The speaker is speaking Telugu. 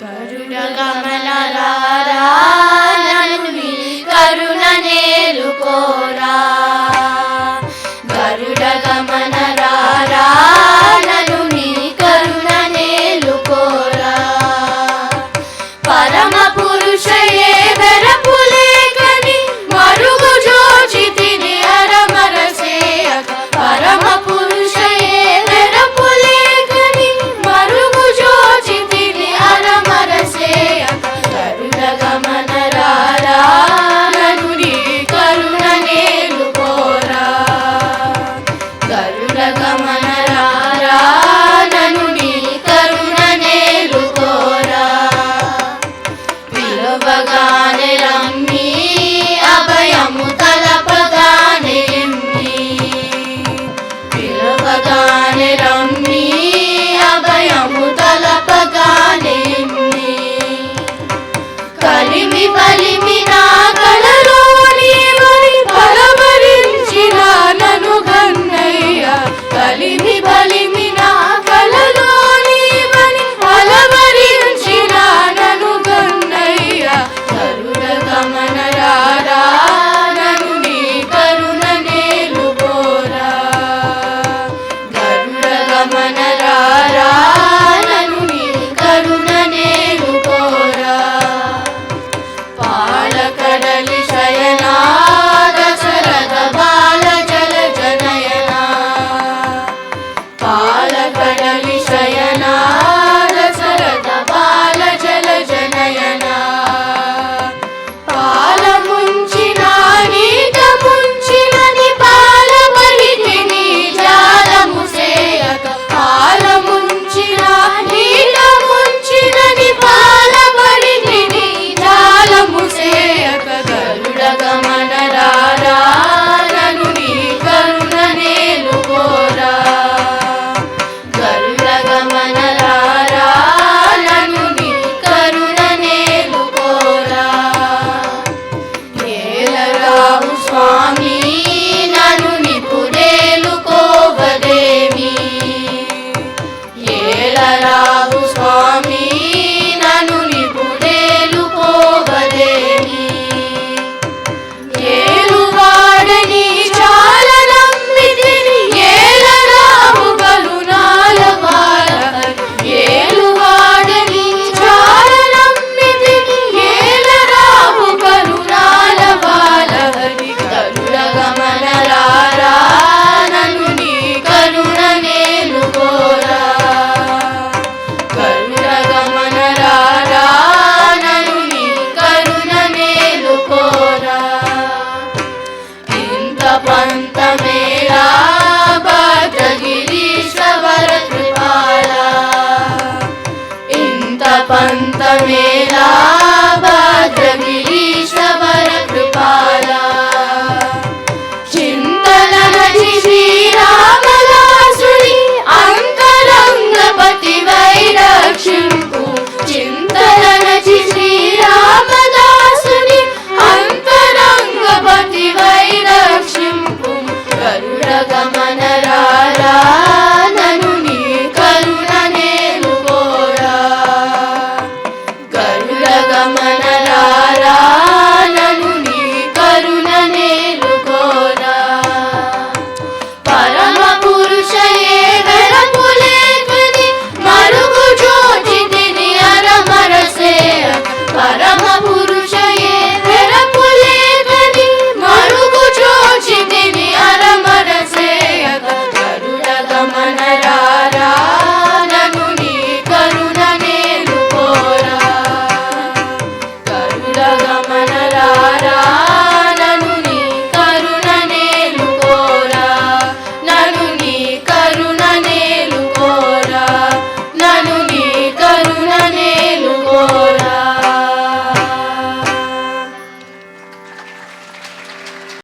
గరుడ గమన రారా నన్ను నీ కరుణ నేలుకోరా. గరుడ గమన రారా నన్ను నీ కరుణ నేలుకోరా. పరమ పురుషయే వెరపులేకని మరుగు జోచితిని అరమరసేయక. పరమ పురుషయే వెరపులేకని మరుగు జోచితిని అరమరసేయక. గరుడ గమన రారా నన్ను నీ కరుణ నేలుకోరా. గరుడ గమన రారా నన్ను నీ కరుణ నేలుకోరా. పిలువగానే రమ్మి అభయము తలపగానే ఎమ్మి. పిలువగానే రమ్మి అభయము తలపగానే ఎమ్మి. కలిమి బలిమి నా కళలోని మరి బలవరించిన నను గన్నయ్య. కలిమి బలిమి నా కళలోని మరి బలవరించిన నను గన్నయ్య. గరుడ గమన రారా నన్ను నీ కరుణ నేలుకోరా. గరుడ గమన రారా నన్ను నీ కరుణ నేలుకోరా. పాలకడలి శయనా దశరథ బాల జల జనయనా. పాలకడలి శయనా దశరథ బాల జల జనయనా. పాల ముంచిన నీట ముంచినని పాల బలితిని జాలము సేయక. పాల ముంచిన నీట ముంచినని పాల బలితిని జాలము సేయక. గరుడ గమన రారా నన్ను నీ కరుణ నేలుకోరా. గరుడ గమన రారా నన్ను నీ కరుణ నేలుకోరా. ఏలరావు స్వామి నన్ను నిపుడేలుకోవదేమి. ఏలరావు స్వామి నన్ను నిపుడేలుకోవదేమి. ఏలువాడని చాలా నమ్మితిని ఏలరావు కరుణాల బాలహరి. ఏలువాడని చాలా నమ్మితిని ఏలరావు కరుణాల బాలహరి. గరుడ గమన రారా నన్ను నీ కరుణ నేలుకోరా. గరుడ గమన రారా నన్ను నీ కరుణ నేలుకోరా. ఇంత పంతమేలా భద్రగిరీశ్వర కృపాల. ఇంత పంతమేలా